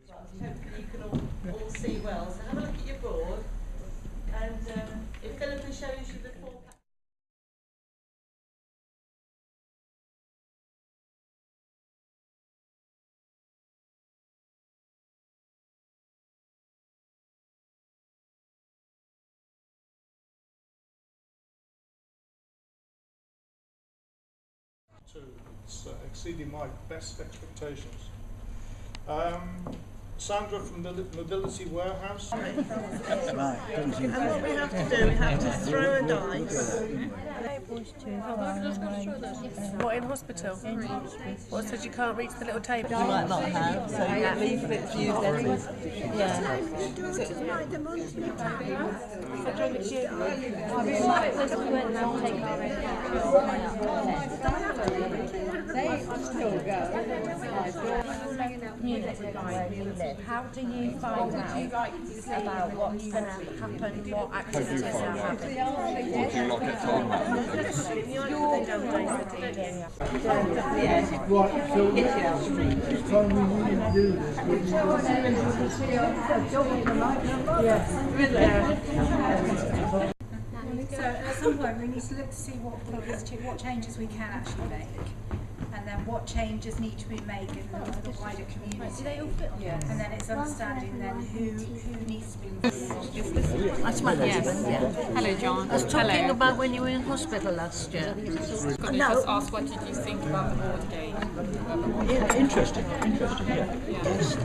Hopefully you can all see well. So have a look at your board, and if Philippa shows you the four. It's exceeding my best expectations. Sandra from the Mobility Warehouse. And what we have to do, we have to throw a dice. What, in hospital? What, said you can't reach the little table? You might not have, so you leaflet view letters. Yeah. How do you find out about what's going to happen, what activities are happening? Or do you not get told about it? So at some point we need to look to see what changes we can actually make, and then what changes need to be made in the wider community. And then it's understanding then who needs to be involved. That's my husband, yeah. Hello, John. I was talking about when you were in hospital last year. Just ask what did you think about the board game? Interesting, yeah. It's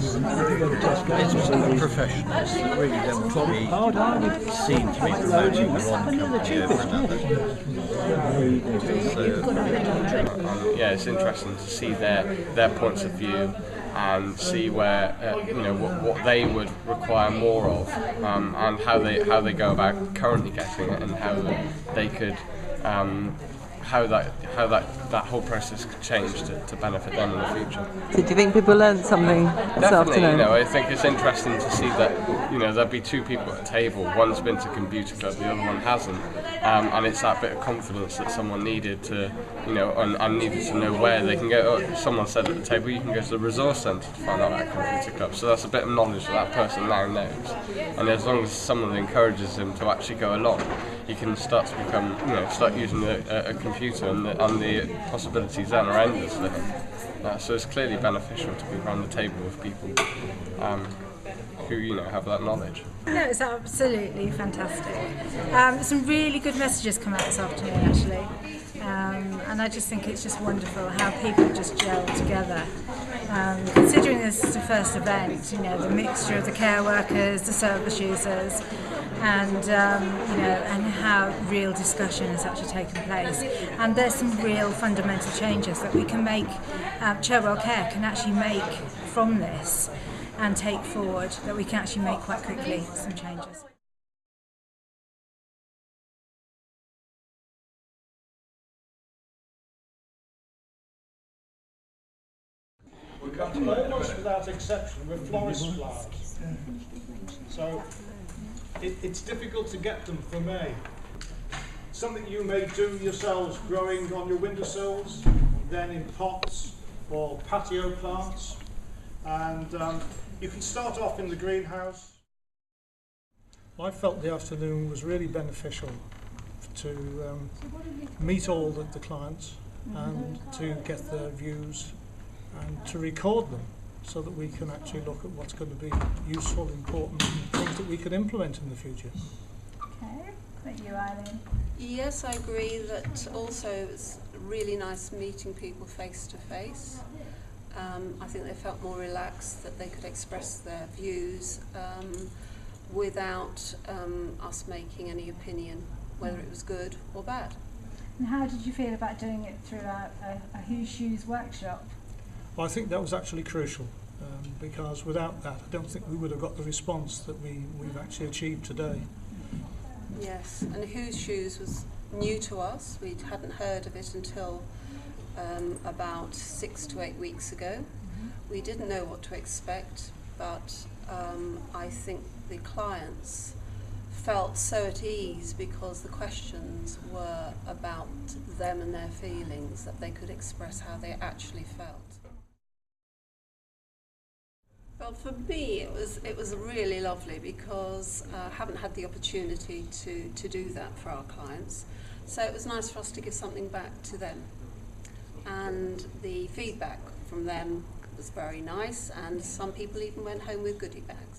professionals, really don't be seen to be promoting one company over another. Yeah, it's interesting to see their points of view and see where what they would require more of, and how they go about currently getting it, and how they could how that whole process could change to benefit them in the future. So do you think people learned something this Definitely, afternoon? I think it's interesting to see that there'll be two people at a table. One's been to computer club, the other one hasn't, and it's that bit of confidence that someone needed to, and needed to know where they can go. Someone said at the table, you can go to the resource centre to find out about computer club. So that's a bit of knowledge that person now knows, and as long as someone encourages them to actually go along, you can start to become, start using a computer, and the possibilities then are endless for him. So it's clearly beneficial to be around the table with people who have that knowledge. No, it's absolutely fantastic. Some really good messages come out this afternoon actually, and I just think it's just wonderful how people just gel together. Considering this is the first event, the mixture of the care workers, the service users, and and how real discussion has actually taken place, and there's some real fundamental changes that we can make. Cherwell Care can actually make from this and take forward, that we can actually make quite quickly some changes. We come to almost without exception with florist flowers. So it's difficult to get them for May. Something you may do yourselves, growing on your windowsills, then in pots or patio plants, and you can start off in the greenhouse. I felt the afternoon was really beneficial to meet all the clients and to get their views and to record them, so that we can actually look at what's going to be useful, important things that we can implement in the future. Okay, thank you, Eileen. Yes, I agree that also it's really nice meeting people face to face. I think they felt more relaxed, that they could express their views without us making any opinion, whether it was good or bad. And how did you feel about doing it through a Who Shoes workshop? I think that was actually crucial, because without that I don't think we would have got the response that we've actually achieved today. Yes, and Whose Shoes was new to us. We hadn't heard of it until about 6 to 8 weeks ago. We didn't know what to expect, but I think the clients felt so at ease because the questions were about them and their feelings, that they could express how they actually felt. Well, for me, it was really lovely because I haven't had the opportunity to do that for our clients. So it was nice for us to give something back to them. And the feedback from them was very nice, and some people even went home with goodie bags.